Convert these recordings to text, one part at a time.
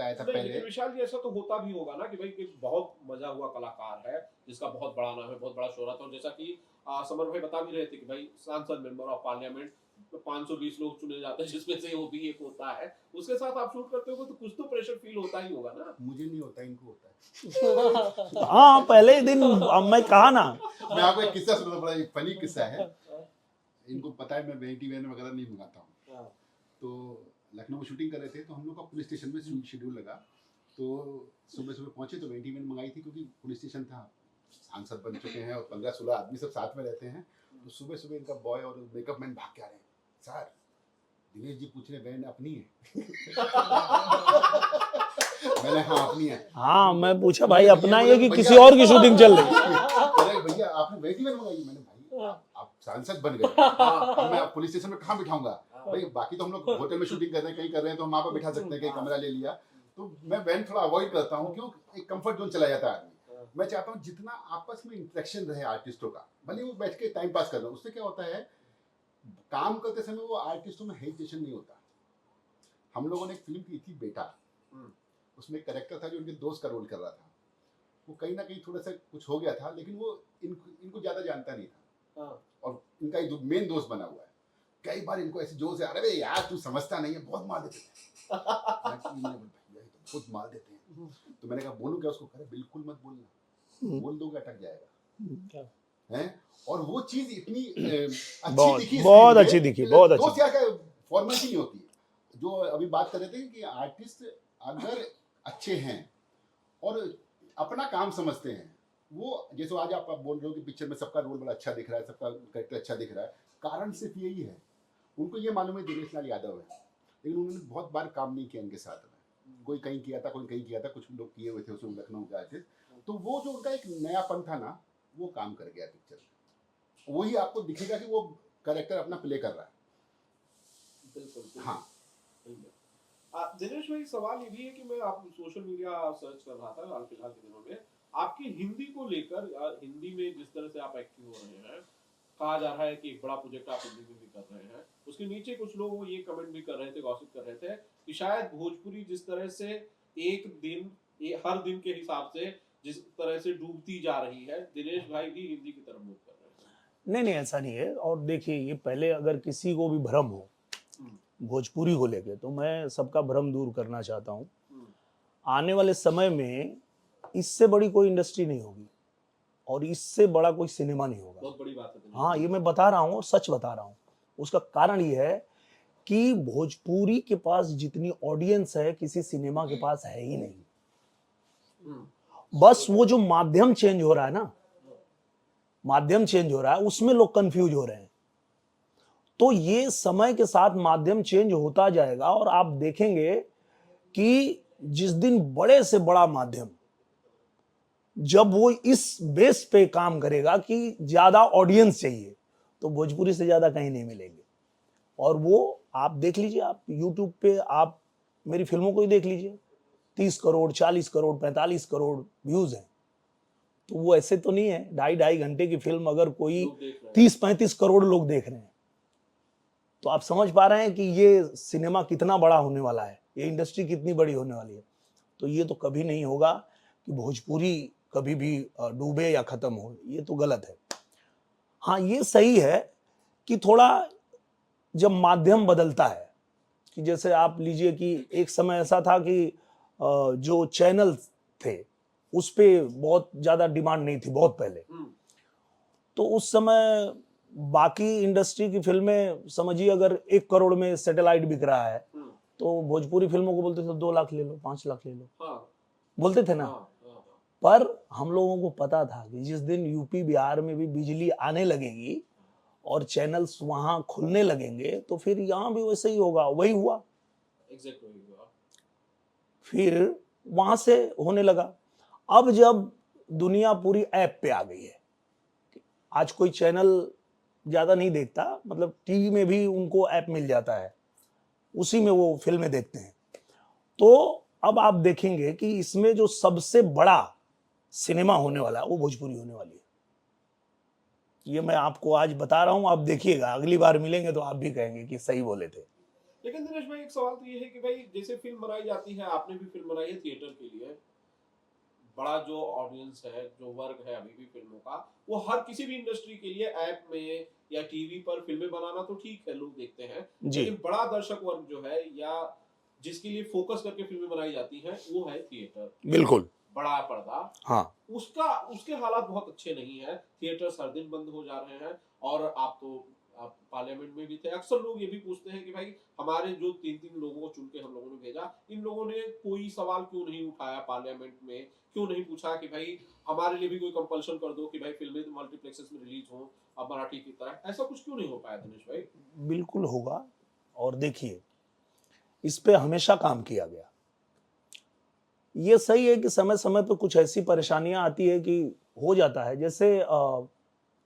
बताया था नहीं, पहले। लेकिन विशाल जी ऐसा तो होता भी होगा ना कि भाई कि बहुत मजा हुआ कलाकार है जिसका बहुत बड़ा नाम है, बहुत बड़ा शोहरत है, और जैसा कि समर भाई बता भी रहे थे कि भाई सांसद मेंबर ऑफ पार्लियामेंट 520 लोग चुने जाते हैं जिसमें से वो भी एक होता है, उसके साथ आप शूट करते हो तो कुछ तो प्रेशर फील होता ही होगा ना। मुझे नहीं होता, इनको होता है। हाँ पहले ही दिन मैं कहा ना। मैं आपको एक किस्सा सुनाता हूं, बड़ा फनी किस्सा है। इनको पता है मैं वेंटी वैन वगैरह नहीं मंगाता हूँ। तो लखनऊ में शूटिंग कर रहे थे, तो हम लोग का पुलिस स्टेशन में शेड्यूल लगा। तो सुबह सुबह पहुंचे तो वेंटी वैन मंगाई थी, क्योंकि पुलिस स्टेशन था, सांसद बन चुके हैं और 15-16 आदमी सब साथ में रहते हैं। तो सुबह सुबह इनका बॉय और मेकअप मैन भाग के आ रहे हैं, सर दिनेश जी पूछ रहे वैन अपनी है। मैंने हाँ अपनी है। हाँ मैं पूछा भाई अपना ही है कि किसी और की शूटिंग चल रही है। अरे भैया आपने वेंटी वैन मंगाई? मैंने भाई आप सांसद बन गए, अब मैं पुलिस स्टेशन में कहाँ बिठाऊंगा भाई? बाकी तो हम लोग होटल में शूटिंग कर रहे हैं, कहीं कर रहे हैं तो हम वहाँ पर बिठा सकते हैं, कहीं कमरा ले लिया। तो मैं वैन थोड़ा अवॉइड करता हूँ, क्यों एक कंफर्ट जोन चला जाता है आदमी। मैं चाहता हूँ जितना आपस में इंटरेक्शन रहे आर्टिस्टों का, भले वो बैठ के टाइम पास कर रहे हो, उससे क्या होता है काम करते समय वो आर्टिस्टों में हेजिटेशन नहीं होता। हम लोगों ने एक फिल्म की थी बेटा, उसमें एक कैरेक्टर था जो उनके दोस्त का रोल कर रहा था। वो कहीं ना कहीं थोड़ा सा कुछ हो गया था, लेकिन वो इनको ज्यादा जानता नहीं था, और इनका एक मेन दोस्त बना हुआ है। कई बार इनको ऐसे जोर से, अरे यार तू समझता नहीं है, बहुत मार देते हैं। भैया तो बहुत मार देते हैं। तो मैंने कहा बोलूं क्या उसको? करे बिल्कुल मत बोलना, बोल दोगे अटक जाएगा हैं। और वो चीज इतनी अच्छी दिखी, बहुत अच्छी दिखी, बहुत अच्छी। दोस्त यार का फॉर्मेलिटी नहीं होती है। जो अभी बात कर रहे थे कि आर्टिस्ट अगर अच्छे हैं और अपना काम समझते हैं, वो जैसे आज आप बोल रहे हो कि पिक्चर में सबका रोल बड़ा अच्छा दिख रहा है, सबका कैरेक्टर अच्छा दिख रहा है, कारण सिर्फ यही है, उनको ये मालूम है दिनेश लाल यादव है, लेकिन उन्होंने बहुत बार काम नहीं किया इनके साथ में। कोई कहीं किया था, कोई कहीं किया था, कुछ लोग किए हुए थे, उसमें लखनऊ गए थे। तो वो जो उनका एक नयापन था ना, वो काम कर गया पिक्चर में। वही आपको दिखेगा कि वो कैरेक्टर अपना प्ले कर रहा है। बिल्कुल। हाँ दिनेश भाई सवाल ये भी है कि मैं आप सोशल मीडिया सर्च कर रहा था हाल फिलहाल के दिनों में, आपकी हिंदी को लेकर, हिंदी में जिस तरह से आप एक्टिव हो रहे हैं, कहा जा रहा है कि एक बड़ा प्रोजेक्ट आप हिंदी में भी कर रहे हैं, उसके नीचे कुछ लोग ये कमेंट भी कर रहे थे, गॉसिप कर रहे थे कि शायद भोजपुरी जिस तरह से एक दिन हर दिन के हिसाब से जिस तरह से डूबती जा रही है, दिनेश भाई भी हिंदी की तरफ मुख कर रहे हैं। नहीं नहीं ऐसा नहीं है। और देखिए ये पहले अगर किसी को भी भ्रम हो भोजपुरी को लेके, तो मैं सबका भ्रम दूर करना चाहता हूँ। आने वाले समय में इससे बड़ी कोई इंडस्ट्री नहीं होगी और इससे बड़ा कोई सिनेमा नहीं होगा। बहुत बड़ी बात है। हाँ ये मैं बता रहा हूँ, सच बता रहा हूँ। उसका कारण ये है कि भोजपुरी के पास जितनी ऑडियंस है किसी सिनेमा के पास है ही नहीं। बस वो जो माध्यम चेंज हो रहा है ना, माध्यम चेंज हो रहा है, उसमें लोग कंफ्यूज हो रहे हैं। तो ये समय के साथ माध्यम चेंज होता जाएगा और आप देखेंगे कि जिस दिन बड़े से बड़ा माध्यम जब वो इस बेस पे काम करेगा कि ज्यादा ऑडियंस चाहिए, तो भोजपुरी से ज्यादा कहीं नहीं मिलेंगे। और वो आप देख लीजिए, आप यूट्यूब पे आप मेरी फिल्मों को ही देख लीजिए, 30 करोड़ 40 करोड़ 45 करोड़ व्यूज हैं। तो वो ऐसे तो नहीं है 2.5 घंटे की फिल्म अगर कोई 30-35 करोड़ लोग देख रहे हैं, तो आप समझ पा रहे हैं कि ये सिनेमा कितना बड़ा होने वाला है, ये इंडस्ट्री कितनी बड़ी होने वाली है। तो ये तो कभी नहीं होगा कि भोजपुरी कभी भी डूबे या खत्म हो, ये तो गलत है। हाँ ये सही है कि थोड़ा जब माध्यम बदलता है, कि जैसे आप लीजिए कि एक समय ऐसा था कि जो चैनल थे उस पे बहुत ज्यादा डिमांड नहीं थी बहुत पहले, तो उस समय बाकी इंडस्ट्री की फिल्में समझिए अगर 1 करोड़ में सैटेलाइट बिक रहा है, तो भोजपुरी फिल्मों को बोलते थे 2 लाख ले लो 5 लाख ले लो, बोलते थे ना। पर हम लोगों को पता था कि जिस दिन यूपी बिहार में भी बिजली आने लगेगी और चैनल्स वहां खुलने लगेंगे, तो फिर यहाँ भी वैसे ही होगा। वही हुआ, फिर वहां से होने लगा। अब जब दुनिया पूरी ऐप पे आ गई है, आज कोई चैनल ज्यादा नहीं देखता, मतलब टीवी में भी उनको ऐप मिल जाता है, उसी में वो फिल्में देखते हैं। तो अब आप देखेंगे कि इसमें जो सबसे बड़ा सिनेमा होने वाला है वो भोजपुरी होने वाली है। ये मैं आपको आज बता रहा हूं, आप देखिएगा, अगली बार मिलेंगे तो आप भी कहेंगे कि सही बोले थे। लेकिन दिनेश भाई एक सवाल तो ये है कि भाई जैसे फिल्म बनाई जाती है, आपने भी फिल्म बनाई है थिएटर के लिए, बड़ा जो ऑडियंस है, जो वर्ग है अभी भी फिल्मों का, वो हर किसी भी इंडस्ट्री के लिए ऐप में या टीवी पर फिल्में बनाना तो ठीक है, लोग देखते हैं, जी लेकिन बड़ा दर्शक वर्ग जो है या जिसके लिए फोकस करके फिल्में बनाई जाती हैं वो है थिएटर, बिल्कुल। बड़ा पर्दा। हाँ उसके हालात बहुत अच्छे नहीं है, थिएटर्स हर दिन बंद हो जा रहे हैं। और आप पार्लियामेंट में भी थे, अक्सर लोग ये भी पूछते हैं कि भाई हमारे जो 3-3 लोगों को चुन के हम लोगों ने भेजा, इन लोगों ने कोई सवाल क्यों नहीं उठाया पार्लियामेंट में, क्यों नहीं पूछा कि भाई हमारे लिए भी कोई कंपल्शन कर दो कि भाई फिल्में मल्टीप्लेक्सेस में रिलीज हो अब मराठी की तरह, ऐसा कुछ क्यों नहीं हो पाया दिनेश भाई? बिल्कुल होगा। और देखिए, इस पे हमेशा काम किया गया। ये सही है कि समय समय पे कुछ ऐसी परेशानियां आती है कि हो जाता है। जैसे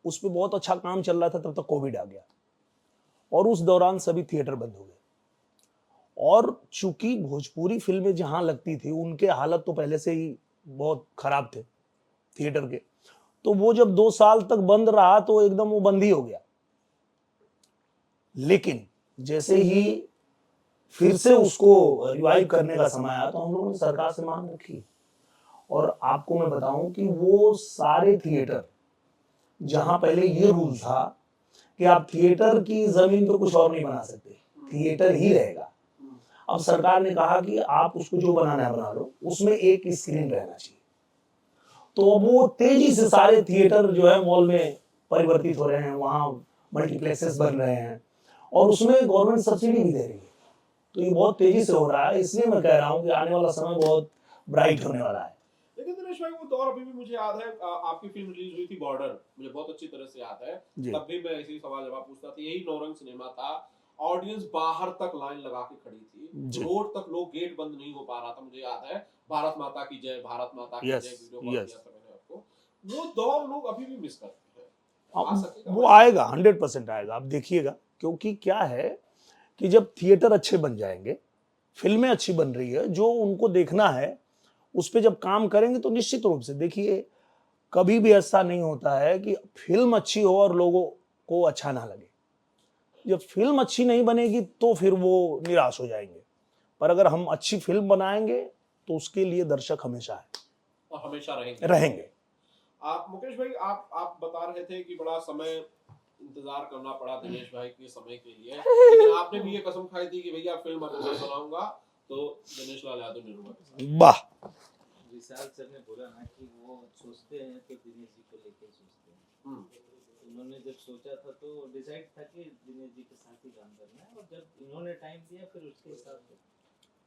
उस पे बहुत अच्छा काम चल रहा था, तब तक कोविड आ गया और उस दौरान सभी थिएटर बंद हो गए। और चूंकि भोजपुरी फिल्में जहां लगती थी उनके हालत तो पहले से ही बहुत खराब थे थिएटर के, तो वो जब 2 साल तक बंद रहा तो एकदम वो बंद ही हो गया। लेकिन जैसे ही फिर से उसको रिवाइव करने का समय आया तो हम लोगों ने सरकार से मांग रखी। और आपको मैं बताऊं कि वो सारे थिएटर जहां पहले ये रूल था कि आप थिएटर की जमीन पर कुछ और नहीं बना सकते, थिएटर ही रहेगा, अब सरकार ने कहा कि आप उसको जो बनाना है बना लो, उसमें एक स्क्रीन रहना चाहिए। तो अब वो तेजी से सारे थिएटर जो है मॉल में परिवर्तित हो रहे हैं, वहां मल्टीप्लेक्सेस बन रहे हैं और उसमें गवर्नमेंट सब्सिडी भी दे रही है। तो ये बहुत तेजी से हो रहा है, इसलिए मैं कह रहा हूँ कि आने वाला समय बहुत ब्राइट होने वाला है। लेकिन दिनेश भाई वो दौर अभी भी मुझे याद है, आपकी फिल्म रिलीज हुई थी बॉर्डर, मुझे बहुत अच्छी तरह से याद है। तब भी मैं ऐसे सवाल जवाब पूछता था, यही नौरंग सिनेमा था, ऑडियंस बाहर तक लाइन लगा के खड़ी थी, रोड तक लोग, गेट बंद नहीं हो पा रहा था, मुझे याद है भारत माता की जय, भारत माता की जय वीडियो कॉल किया था मैंने आपको। वो दौर लोग अभी भी मिस करते हैं, आ सकेगा वो आएगा, 100% आएगा, आप देखिएगा। क्योंकि क्या है कि जब थिएटर अच्छे बन जाएंगे, फिल्में अच्छी बन रही है, जो उनको देखना है उस पर जब काम करेंगे तो निश्चित रूप से, देखिए कभी भी ऐसा नहीं होता है कि फिल्म अच्छी हो और लोगों को अच्छा ना लगे। जब फिल्म अच्छी नहीं बनेगी तो फिर वो निराश हो जाएंगे, पर अगर हम अच्छी फिल्म बनाएंगे तो उसके लिए दर्शक हमेशा है और हमेशा रहेंगे। आप मुकेश भाई, आप बता रहे थे कि बड़ा समय इंतजार करना पड़ा दिनेश भाई के समय के लिए, लेकिन आपने भी ये कसम खाई थी कि भैया फिल्म अगर मैं बनाऊंगा तो दिनेश लाल यादव निरूपा। वाह। विशाल सर ने बोला ना कि वो सोचते हैं तो दिनेश जी को लेकर सोचते हैं। उन्होंने जब सोचा था तो डिसाइड था कि दिनेश जी के साथ ही काम करना है, और जब इन्होंने टाइम दिया फिर उसके हिसाब से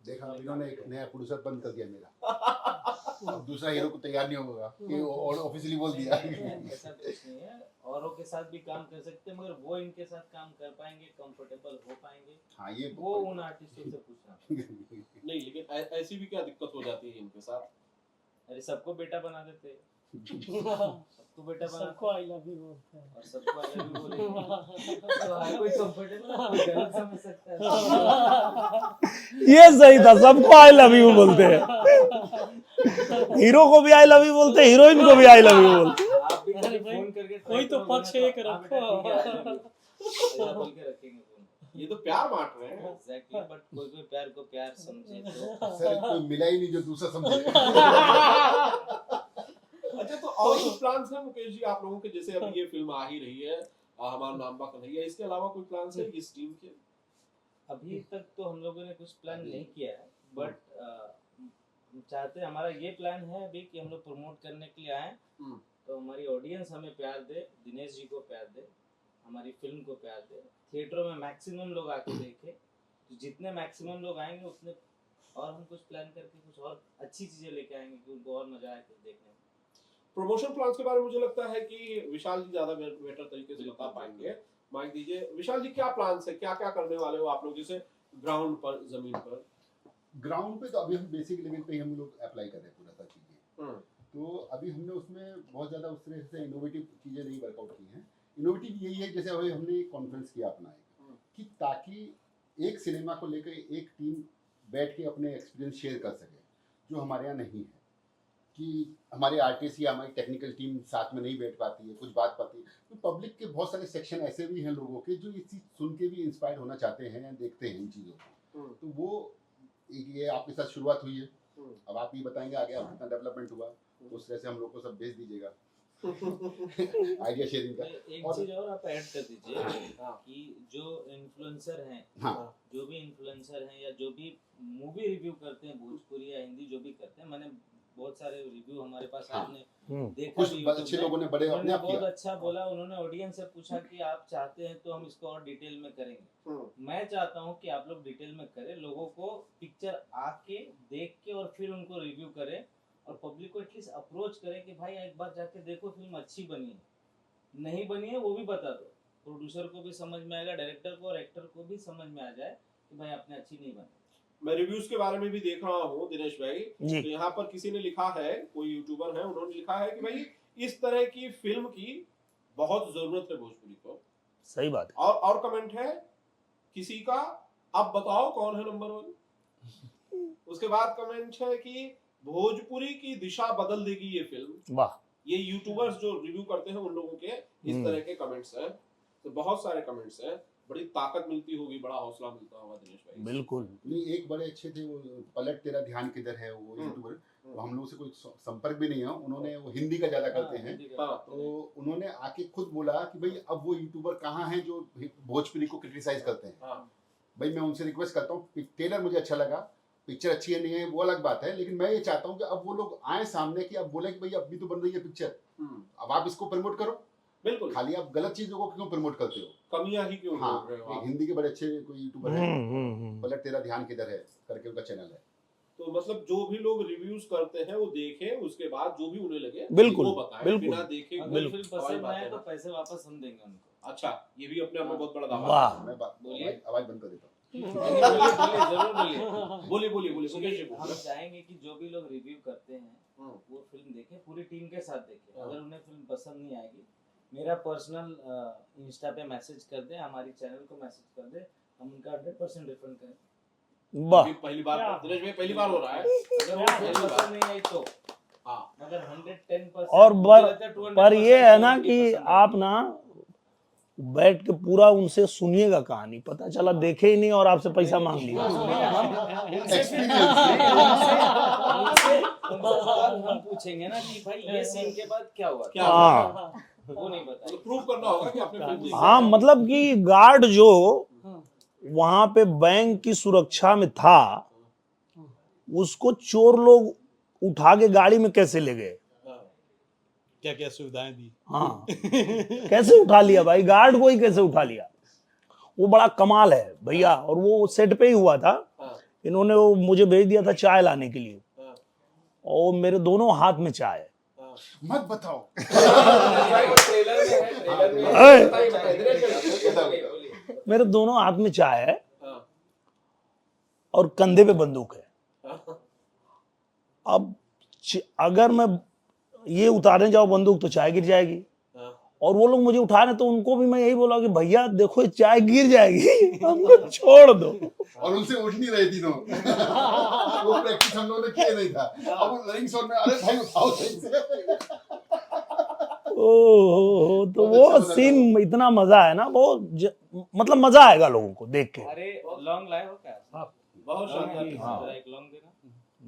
देखा, इन्होंने एक नया प्रोड्यूसर बंद कर दिया मेरा। अब दूसरा हीरो को तैयार नहीं होगा कि और ऑफिशियली बोल दिया। ऐसा कुछ नहीं है, औरों के साथ भी काम कर सकते हैं, मगर वो इनके साथ काम कर पाएंगे, कंफर्टेबल हो पाएंगे, हाँ, ये वो उन आर्टिस्टों से पूछना। नहीं, लेकिन ऐसी भी क्या दिक्कत हो जाती है इनके साथ? अरे सबको बेटा बना देते हैं, सबको बेटा बना, सबको आई लव यू बोलते हैं और सबको आई लव यू बोलेंगे तो हर कोई कंफर्टेबल, कोई गलत समझ सकता है। ये सही था, सबको आई लव यू बोलते हैं, हीरो को भी आई लव यू बोलते हैं, हीरोइन को भी आई लव यू बोलते हैं। आप भी कभी फोन करके कोई तो पक्ष एक रखो। ऐसा बोल के रखेंगे फोन। ये तो प्यार बांट रहे हैं। एग्जैक्टली, बट कोई कोई प्यार को प्यार समझे तो। सर, कोई मिला ही नहीं जो दूसरा समझे। अच्छा, तो और कुछ प्लान्स हैं मुकेश जी आप लोगों के? जैसे अब ये फिल्म आ ही रही है, हमारा नाम कन्हैया, इसके अलावा कोई प्लान्स है इस टीम के? अभी तक तो हम लोगों ने कुछ प्लान नहीं किया है, बट हम चाहते हैं, हमारा ये प्लान है अभी कि हम लोग प्रमोट करने के लिए आए, तो हमारी ऑडियंस हमें प्यार दे, दिनेश जी को प्यार दे, हमारी फिल्म को प्यार दे, थिएटरों में मैक्सिमम लोग आके देखें, तो जितने मैक्सिमम लोग आएंगे उतने, और हम कुछ प्लान करके कुछ और अच्छी चीजें लेके आएंगे कि उनको और मजा आए कुछ देखने में। प्रमोशन प्लान्स के बारे में मुझे लगता है कि विशाल जी ज्यादा बेटर तरीके से बता पाएंगे। माइक दीजिए विशाल जी, क्या प्लान्स है, क्या क्या करने वाले हो आप लोग जैसे ग्राउंड पर, जमीन पर? ग्राउंड पे तो अभी हम बेसिक लेवल पे ही हम लोग अप्लाई कर रहे हैं पूरा सारी चीजें। तो अभी हमने उसमें बहुत ज्यादा उस तरह से इनोवेटिव चीजें नहीं वर्कआउट की हैं। इनोवेटिव यही है, जैसे अभी हमने कॉन्फ्रेंस किया अपना कि ताकि एक सिनेमा को लेकर एक टीम बैठ के अपने एक्सपीरियंस शेयर कर सके, जो हमारे यहाँ नहीं है। कि हमारे आर्टिस्ट या हमारी टेक्निकल टीम साथ में नहीं बैठ पाती है, कुछ बात पाती है, तो पब्लिक के बहुत सारे सेक्शन ऐसे भी हैं लोगों के जो ये चीज़ सुन के भी इंस्पायर होना चाहते हैं, देखते हैं इन चीज़ों को। तो वो ये आपके साथ शुरुआत हुई है, अब आप ये बताएंगे आगे आप कितना डेवलपमेंट हुआ, तो उस तरह से हम लोग को सब भेज दीजिएगा आइडिया शेयरिंग का। एक चीज और आप ऐड कर दीजिए कि जो इन्फ्लुएंसर हैं, हाँ जो भी इन्फ्लुएंसर हैं या जो भी मूवी रिव्यू करते हैं, भोजपुरी या हिंदी जो भी करते हैं, मैंने बहुत सारे रिव्यू हमारे पास हाँ। आपने देखा कुछ भी YouTube अच्छे में। लोगों ने बड़े अपने उन्होंने आप बहुत किया। अच्छा बोला, उन्होंने ऑडियंस से पूछा कि आप चाहते हैं तो हम इसको और डिटेल में करेंगे। मैं चाहता हूं कि आप लोग डिटेल में करें, लोगों को पिक्चर आके देख के और फिर उनको रिव्यू करें और पब्लिक को एटलीस्ट अप्रोच करें कि भाई एक बार जाके देखो फिल्म अच्छी बनी है, नहीं बनी है वो भी बता दो, प्रोड्यूसर को भी समझ में आएगा, डायरेक्टर को और एक्टर को भी समझ में आ जाए कि भाई आपने अच्छी नहीं बनी। मैं रिव्यूज के बारे में भी देख रहा हूँ दिनेश भाई, जी। तो यहाँ पर किसी ने लिखा है, कोई यूट्यूबर है, उन्होंने लिखा है कि भाई इस तरह की फिल्म की बहुत जरूरत है भोजपुरी को। सही बात है। और कमेंट है किसी का, अब बताओ कौन है नंबर 1। उसके बाद कमेंट है कि भोजपुरी की दिशा बदल देगी ये फिल्म। वाह। ये यूट्यूबर्स जो रिव्यू करते हैं उन लोगों के इस तरह के कमेंट्स हैं, तो बहुत सारे कमेंट्स हैं, बड़ी ताकत मिलती होगी, बड़ा हौसला मिलता होगा दिनेश भाई। बिल्कुल। नहीं एक बड़े अच्छे थे वो, पलट तेरा ध्यान किधर है, वो यूट्यूबर, तो हम लोग से कोई संपर्क भी नहीं है, उन्होंने वो हिंदी का ज्यादा करते हैं, तो उन्होंने आके खुद बोला कि भाई अब वो यूट्यूबर कहाँ हैं जो भोजपुरी को क्रिटिसाइज करते हैं। भाई मैं उनसे रिक्वेस्ट करता हूँ, ट्रेलर मुझे अच्छा लगा, पिक्चर अच्छी है नहीं है वो अलग बात है, लेकिन मैं ये चाहता हूँ कि अब वो लोग आए सामने कि अब बोले कि भाई अब भी तो बन रही है पिक्चर, अब आप इसको प्रमोट करो। बिल्कुल, खाली आप गलत चीजों को क्यों प्रमोट करते हो, कमियां ही क्यों हाँ, ढूंढ रहे हो आप? हिंदी के बड़े अच्छे कोई यूट्यूबर है, पलट तेरा ध्यान किधर है करके उनका चैनल है। तो मतलब जो भी लोग रिव्यूज करते हैं वो देखें, उसके बाद जो भी उन्हें लगे बिल्कुल, वो बताएं, बिल्कुल। बिना देखे अगर फिल्म पसंद आए तो पैसे वापस हम देंगे उनको। अच्छा, ये भी अपने आप में बहुत बड़ा दावा वाह। है। मैं बोलिए। आवाज बंद कर देता हूँ। बोलिए जरूर बोलिए। बोलिए बोलिए बोलिए मुकेश जी हम बोलिए। चाहेंगे कि जो भी लोग रिव्यू करते हैं वो फिल्म देखें, पूरी टीम के साथ देखें। अगर उन्हें फिल्म पसंद नहीं आएगी, मेरा पर्सनल इंस्टा पे मैसेज कर दे, हमारी चैनल को मैसेज कर दे, हम उनका 100% रिफंड करें। वाह। ये पहली बार दिनेश भाई पहली बार हो रहा है। अगर वो फिल्म पसंद नहीं आई तो हाँ, मगर 110% और मुझे लगता है 200% पर ये है ना उनकी कि पसंद है। आप ना बैठ के पूरा उनसे सुनिएगा कहानी, पता चला देखे ही नहीं और आपसे पैसा मांग लिया। हम पूछेंगे ना कि भाई ये सीन के बाद क्या हुआ, क्या हाँ वो नहीं बताएंगे। तो प्रूव करना होगा कि आपने फिल्म देखी है। हाँ, मतलब कि गार्ड जो वहां पे बैंक की सुरक्षा में था, उसको चोर लोग उठा के गाड़ी में कैसे ले गए? क्या क्या सुविधाएं दी। हाँ कैसे उठा लिया भाई, गार्ड को ही कैसे उठा लिया? वो बड़ा कमाल है भैया। और वो सेट पे ही हुआ था, इन्होंने वो मुझे भेज दिया था चाय लाने के लिए, और मेरे दोनों हाथ में चाय है। मत बताओ। मेरे दोनों हाथ में चाय है और कंधे पे बंदूक है। अब अगर मैं ये उतारने जाओ बंदूक तो चाय गिर जाएगी, और वो लोग मुझे उठा रहे, तो उनको भी मैं यही बोला कि भैया देखो ये चाय गिर जाएगी, हमको छोड़ दो। और उनसे उठ नहीं रही थी वो प्रैक्टिस हम लोगों ने किया नहीं था। अब वो रिंग शॉट में अरे भाई उठाओ सही से। ओहो, तो बहुत वो अच्छा लगा। सीन इतना मजा है ना, वो मतलब मजा आएगा लोगों को देख के। अरे लॉन्ग लाए हो क्या? बहुत शानदार हाँ। किस्से। एक लॉन्ग देना।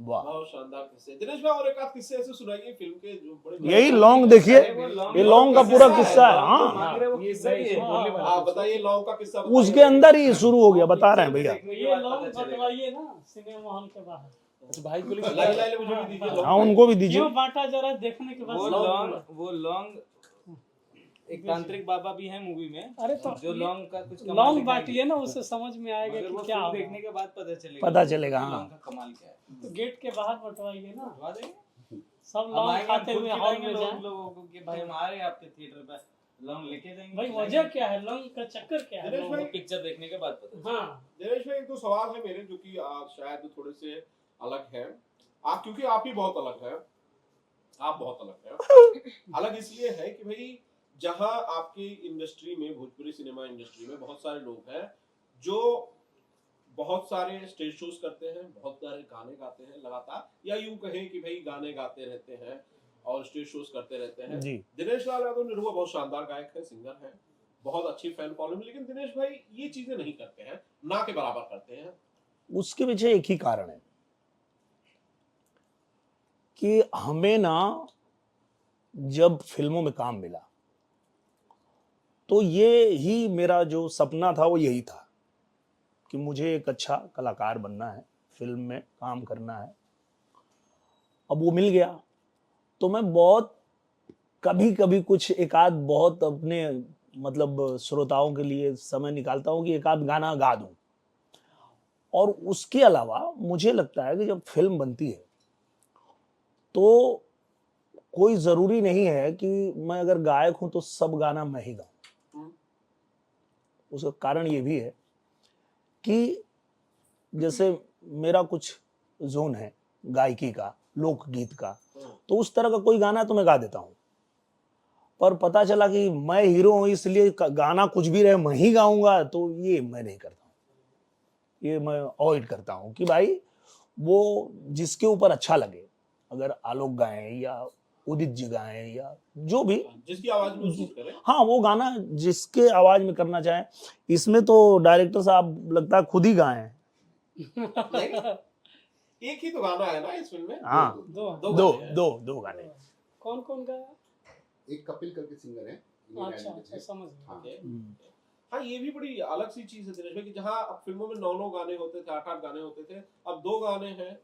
वाह, बहुत शानदार किस्से। दिनेश भाई और एक आध किस्से ऐसे सुनाइए फिल्म के जो बड़े यही लॉन्ग देखिए, ये लॉन्ग का पूरा किस्सा है। हाँ, मांग रहे वो किस्सा ही है, बोलने वाला। हाँ बताइए लॉन्ग का किस्सा बताइए। उसके अंदर ही शुरू हो गया, बता रहे हैं भैया। ये लोग बंटवाइए ना सिनेमा हॉल के बाहर। अच्छा भाई को लाई लाई मुझे भी दीजिए लॉन्ग। हाँ उनको भी दीजिए। क्यों बांटा जरा देखने के बाद वो लॉन्ग एक तांत्रिक बाबा भी है मूवी में, अरे तो जो लॉन्ग का कुछ कमाल लॉन्ग दिखाएंगे। बांटिए ना, उससे समझ में आएगा मगर कि वो क्या फिल्म होगा। देखने के बाद पता चलेगा, कि हाँ। लॉन्ग का कमाल क्या है। तो गेट के बाहर बंटवाइए ना, बता देंगे सब हम लॉन्ग आएंगे, खाते हम हुए खुद हॉल खिलाएंगे में जाए। लोगों को कि भाई हम आ रहे हैं आपके थिएटर पे, लॉन्ग लेके जाएंगे। भाई वजह क्या है, लॉन्ग का चक्कर क्या है? दिनेश भाई, पिक्चर देखने के बाद पता चलेगा। हाँ दिनेश भाई एक दो सवाल है मेरे जो कि शायद थोड़े से अलग है। आप क्योंकि आप ही बहुत अलग है, आप बहुत अलग है। अलग इसलिए है कि भाई जहां आपकी इंडस्ट्री में, भोजपुरी सिनेमा इंडस्ट्री में बहुत सारे लोग हैं जो बहुत सारे स्टेज शोज करते हैं, बहुत सारे गाने गाते हैं लगातार, या यूं कहें कि भाई गाने गाते रहते हैं और स्टेज शोज करते रहते हैं। जी। दिनेश लाल यादव निरहुआ बहुत शानदार गायक है, सिंगर है, बहुत अच्छी फैन फॉलोइंग, लेकिन दिनेश भाई ये चीजें नहीं करते हैं, ना के बराबर करते हैं। उसके पीछे एक ही कारण है कि हमें ना जब फिल्मों में काम मिला तो ये ही मेरा जो सपना था वो यही था कि मुझे एक अच्छा कलाकार बनना है, फिल्म में काम करना है। अब वो मिल गया तो मैं बहुत कभी कभी कुछ एक आध बहुत अपने मतलब श्रोताओं के लिए समय निकालता हूँ कि एक आध गाना गा दूं। और उसके अलावा मुझे लगता है कि जब फिल्म बनती है तो कोई जरूरी नहीं है कि मैं अगर गायक हूं तो सब गाना मैं ही गाऊं। उसका कारण ये भी है कि जैसे मेरा कुछ जोन है गायकी का, लोकगीत का, तो उस तरह का कोई गाना तो मैं गा देता हूं। पर पता चला कि मैं हीरो हूं इसलिए गाना कुछ भी रहे मैं ही गाऊंगा, तो ये मैं नहीं करता हूं। ये मैं अवॉइड करता हूं कि भाई वो जिसके ऊपर अच्छा लगे, अगर आलोक गाएं या उदित जी गाएं या जो भी जिसकी आवाज में सूट करे, हाँ वो गाना जिसके आवाज में करना चाहे। इसमें तो डायरेक्टर साहब लगता है खुद ही गाएं। नहीं, एक ही तो गाना है ना इस फिल्म में। हाँ दो दो दो गाने हैं। दो गाने। कौन कौन गाया? एक कपिल करके सिंगर है, इंडियन अच्छा आइडल के अच्छा, थे। समझ गया। हाँ। ओके। हाँ, ये भी बड़ी अलग सी चीज है दिनेश भाई कि जहाँ अब फिल्मों में 9 गाने होते थे, 8 गाने होते थे, अब 2 गाने हैं।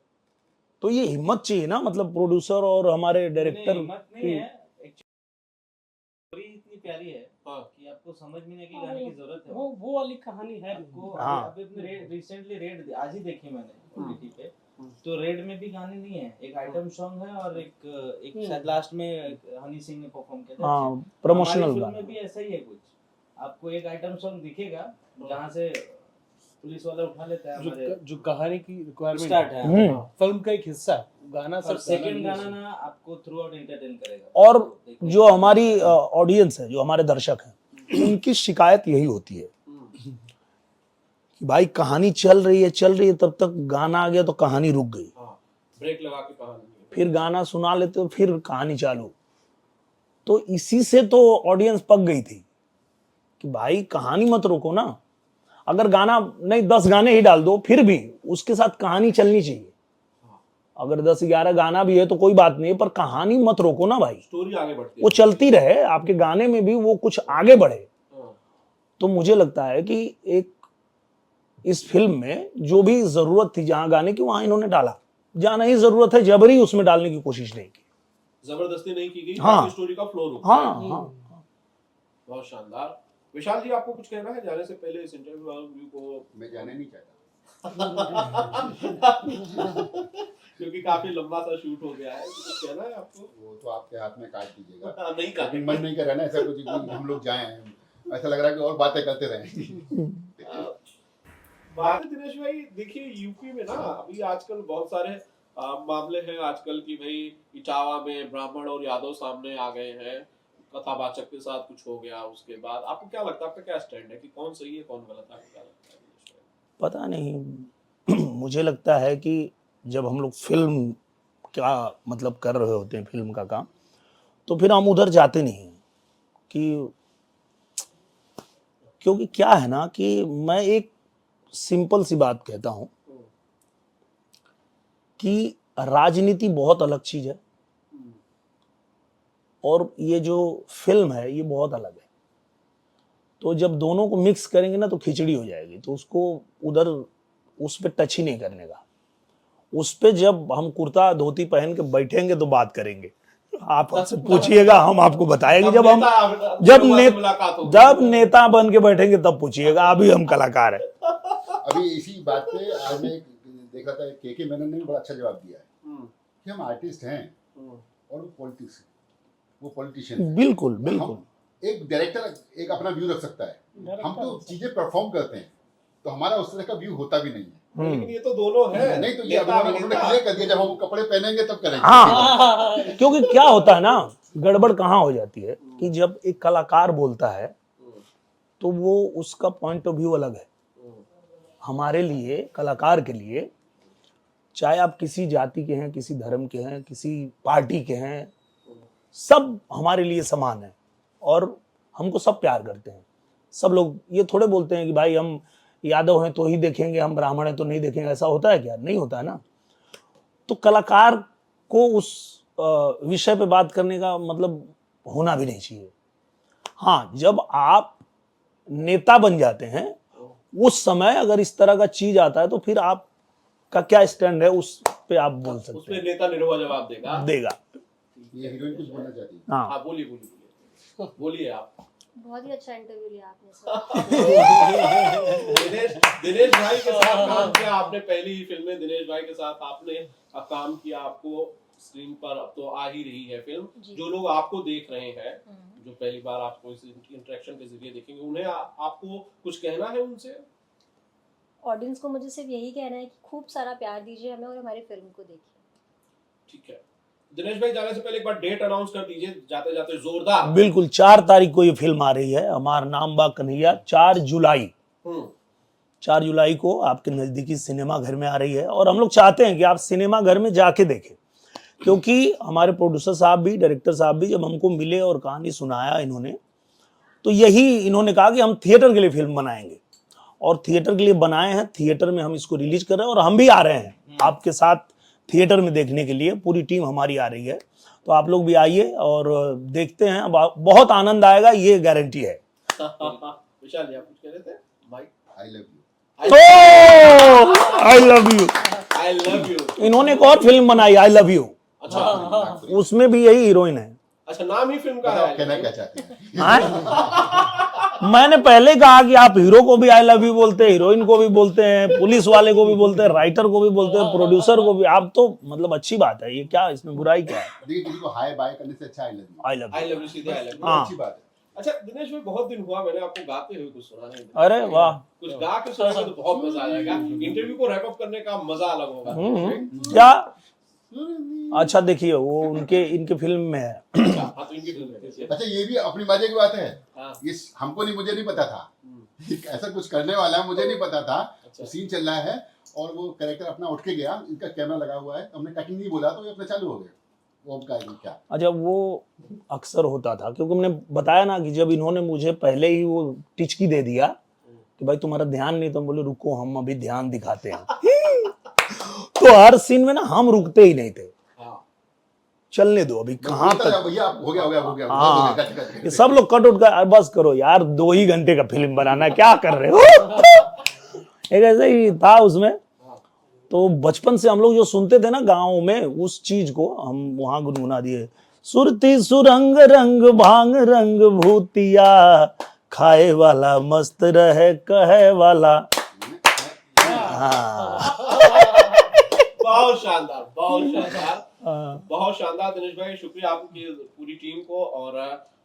तो ये हिम्मत चाहिए ना, मतलब प्रोड्यूसर और हमारे डायरेक्टर हिम्मत नहीं है, स्टोरी इतनी प्यारी है हाँ। कि आपको समझ में नहीं कि गाने की जरूरत है। वो वाली कहानी है नहीं। आपको हाँ। अभी अपने रिसेंटली रेड आज ही देखी मैंने ओटीटी पे, तो रेड में भी गाने नहीं है, एक आइटम सॉन्ग है और एक शायद लास्ट में हनी सिंह ने परफॉर्म किया था। हाँ हमारी प्रमोशनल फिल्म गाना। में भी ऐसा ही है कुछ, आपको एक आइटम सॉन्ग दिखेगा जहाँ से पुलिस वाला उठा लेता है हमारे जो कहानी की रिक्वायरमेंट स्टार्ट है। हम्म। फिल्म का एक हिस्सा है, गाना और सिर्फ सेकंड गाना गाना नहीं है। ना आपको थ्रू आउट एंटरटेन करेगा। और जो हमारी ऑडियंस है, जो हमारे दर्शक हैं, उनकी शिकायत यही होती है कि भाई कहानी चल रही है तब तक गाना आ गया तो कहानी रुक गई, हाँ, ब्रेक लगा के कहानी। फिर गाना सुना लेते हो फिर कहानी चालू। तो इसी से तो ऑडियंस पक गई थी कि भाई कहानी मत रोको ना, अगर गाना नहीं 10 गाने ही डाल दो फिर भी उसके साथ कहानी चलनी चाहिए। अगर 10-11 गाना भी है तो कोई बात नहीं है, पर कहानी मत रोको ना भाई, स्टोरी आगे बढ़ती है, वो चलती रहे, आपके गाने में भी वो कुछ आगे बढ़े। हाँ। तो मुझे लगता है कि एक इस फिल्म में जो भी जरूरत थी जहां गाने की वहां इन्होंने डाला, जहां नहीं जरूरत है जबरी उसमें डालने की कोशिश नहीं की। जबरदस्ती नहीं की गई, हाँ। ताकि स्टोरी का फ्लो रुक हाँ जाए। हाँ बहुत शानदार। विशाल जी, आपको कुछ कहना है जाने से पहले इस इंटरव्यू को? मैं जाना नहीं चाहता क्योंकि काफी लंबा सा शूट हो गया है, कुछ कहना है आपको? वो तो आपके हाथ में काट दीजिएगा। नहीं लेकिन काटेंगे। मन नहीं कर रहा ना ऐसा कुछ कि हम लोग जाएं, ऐसा लग रहा है कि और बातें करते रहें। बात है दिनेश भाई, देखिए यूपी में ना अभी आजकल बहुत सारे मामले हैं आजकल की भाई, इटावा में ब्राह्मण और यादव सामने आ गए हैं, कथावाचक के साथ कुछ हो गया, उसके बाद आपको क्या लगता है, आपका क्या स्टैंड है कि कौन सही है कौन गलत है, आपको क्या लगता है दिनेश भाई? पता नहीं मुझे लगता है कि जब हम लोग फिल्म का मतलब कर रहे होते हैं, फिल्म का काम, तो फिर हम उधर जाते नहीं कि, क्योंकि क्या है ना कि मैं एक सिंपल सी बात कहता हूं कि राजनीति बहुत अलग चीज है और ये जो फिल्म है ये बहुत अलग है। तो जब दोनों को मिक्स करेंगे ना तो खिचड़ी हो जाएगी, तो उसको उधर उस पे टच ही नहीं करने का। उस पे जब हम कुर्ता धोती पहन के बैठेंगे तो बात करेंगे, आप हमसे पूछिएगा हम आपको बताएंगे। जब नेता बन के बैठेंगे तब पूछिएगा, अभी हम कलाकार हैं। अभी इसी बात पे आज मैं देखा था, के मेनन ने भी बड़ा अच्छा जवाब दिया है कि हम आर्टिस्ट हैं और वो पॉलिटिक्स, वो पॉलिटिशियन। बिल्कुल बिल्कुल। एक डायरेक्टर एक अपना व्यू रख सकता है, हम तो चीजें परफॉर्म करते हैं तो हमारा उस तरह का व्यू होता भी नहीं है। लेकिन ये तो दोनों है। नहीं तो ये उन्होंने क्लियर कर दिया, जब हम कपड़े पहनेंगे तब करेंगे। हाँ, क्योंकि क्या होता है ना, गड़बड़ कहाँ हो जाती है कि जब एक कलाकार बोलता है तो वो उसका पॉइंट ऑफ व्यू अलग है, हमारे लिए, कलाकार के लिए, चाहे आप किसी जाति के हैं, किसी धर्म के हैं, किसी पार्टी के हैं, सब हमारे लिए समान है और हमको सब प्यार करते हैं। सब लोग ये थोड़े बोलते हैं कि भाई हम यादव हैं तो ही देखेंगे, हम ब्राह्मण हैं तो नहीं देखेंगे। ऐसा होता है क्या? नहीं होता है ना। तो कलाकार को उस विषय पे बात करने का मतलब होना भी नहीं चाहिए। हाँ, जब आप नेता बन जाते हैं उस समय अगर इस तरह का चीज आता है तो फिर आपका क्या स्टैंड है उस पे आप बोल सकते उसमें हैं। नेता निरहुआ जवाब देगा। ये हीरोइन कुछ बोलना चाहती है। हाँ, हाँ, बोलिए बोलिए आप। बहुत ही अच्छा इंटरव्यू लिया आपने सर। दिनेश भाई के साथ काम किया आपने, पहली ही फिल्म में दिनेश भाई के साथ आपने काम किया, आपको स्क्रीन पर अब तो आ ही रही है फिल्म। जी। जो लोग आपको देख रहे हैं, जो पहली बार आपको इस इंटरेक्शन के जरिए देखेंगे, उन्हें आपको कुछ कहना है उनसे? ऑडियंस को मुझे सिर्फ यही कहना है कि खूब सारा प्यार दीजिए हमें और हमारी फिल्म को देखिए। ठीक है दिनेश भाई, जाने से पहले एक बार डेट अनाउंस कर दीजिए, जाते जाते जोरदार। बिल्कुल 4 तारीख को ये फिल्म आ रही है, हमारा नाम बा कन्हैया। 4 जुलाई 4 जुलाई को आपके नजदीकी सिनेमा घर में आ रही है और हम लोग चाहते हैं कि आप सिनेमा घर में जाके देखें, क्योंकि हमारे प्रोड्यूसर साहब भी, डायरेक्टर साहब भी जब हमको मिले और कहानी सुनाया इन्होंने, तो यही इन्होंने कहा कि हम थिएटर के लिए फिल्म बनाएंगे और थिएटर के लिए बनाए हैं। थिएटर में हम इसको रिलीज कर रहे हैं और हम भी आ रहे हैं आपके साथ थिएटर में देखने के लिए। पूरी टीम हमारी आ रही है, तो आप लोग भी आइए और देखते हैं। बहुत आनंद आएगा, ये गारंटी है। विशाल जी, आप कुछ कह रहे थे? भाई I love you. I love you. I love you. इन्होंने एक और फिल्म बनाई, आई लव यू, अच्छा उसमें भी यही हीरोइन है। अच्छा, नाम ही फिल्म का बताओ है। कहना क्या चाहते हैं? हाँ? मैंने पहले कहा कि आप हीरो को भी आई लव यू बोलते हैं, हीरोइन को भी बोलते हैं, पुलिस वाले को भी बोलते हैं, राइटर को भी बोलते हैं, प्रोड्यूसर को भी। आप तो मतलब अच्छी बात है, ये क्या, इसमें बुराई क्या है? देखिए, किसी को हाय बाय करने से अच्छा I love you. I love I you. Love you, सीधे आई लव यू। हाँ। अच्छी बात है। अच्छा दिनेश भाई, बहुत दिन हुआ मैंने आपको गाते हुए कुछ सुना नहीं। अरे वाह। कुछ गा के सुनाएंगे तो बहुत मजा आ जाएगा। इंटरव्यू को रैप अप करने का मजा अलग होगा। क्या? अच्छा देखिए, वो इनके फिल्म में है। अच्छा, हाँ, तो इनकी फिल्म है। अच्छा, ये भी अपनी मजे की बात है। हाँ। ये मुझे नहीं पता था ऐसा कुछ करने वाला है, मुझे नहीं पता था। अच्छा। सीन चल रहा है और वो कैरेक्टर अपना उठ के गया, इनका कैमरा लगा हुआ है, हमने कटिंग नहीं बोला तो ये अपने चालू हो गए। वो का क्या? अच्छा, वो अक्सर होता था, क्योंकि मैंने बताया ना कि जब इन्होंने मुझे पहले ही वो टिचकी दे दिया कि भाई तुम्हारा ध्यान नहीं, तो हम बोले रुको, हम अभी ध्यान दिखाते हैं। तो हर सीन में ना हम रुकते ही नहीं थे। हाँ। चलने दो, अभी कहाँ तक। भैया हो गया। हाँ, कट, कट, कट, ये सब लोग कट उठ कर बस करो यार, 2 ही घंटे का फिल्म बनाना है, क्या कर रहे हो? एक ऐसे ही था उसमें। तो बचपन से हम लोग जो सुनते थे ना गाँव में, उस चीज को हम वहां गुनगुना दिए। सुरती सुरंग रंग भांग रंग भूतिया, खाए वाला मस्त रहे कहे वाला। हाँ। बहुत शानदार, बहुत शानदार, बहुत शानदार। दिनेश भाई, शुक्रिया आपकी पूरी टीम को और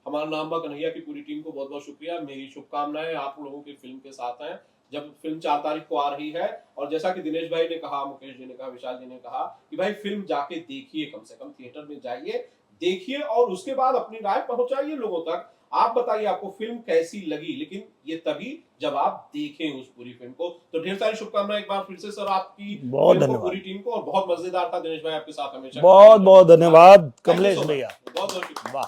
हमारा नाम बा कन्हैया की पूरी टीम को बहुत बहुत शुक्रिया। मेरी शुभकामनाएं आप लोगों की फिल्म के साथ हैं, जब फिल्म 4 तारीख को आ रही है। और जैसा कि दिनेश भाई ने कहा, मुकेश जी ने कहा, विशाल जी ने कहा कि भाई फिल्म जाके देखिए, कम से कम थिएटर में जाइए, देखिए और उसके बाद अपनी राय पहुंचाइए लोगों तक। आप बताइए आपको फिल्म कैसी लगी, लेकिन ये तभी जब आप देखें उस पूरी फिल्म को। तो ढेर सारी शुभकामनाएं एक बार फिर से सर आपकी बहुत फिल्म को, धन्यवाद। पूरी टीम को। और बहुत मजेदार था दिनेश भाई आपके साथ हमेशा। बहुत बहुत धन्यवाद कमलेश भैया। बहुत बहुत शुक्रिया। वाह।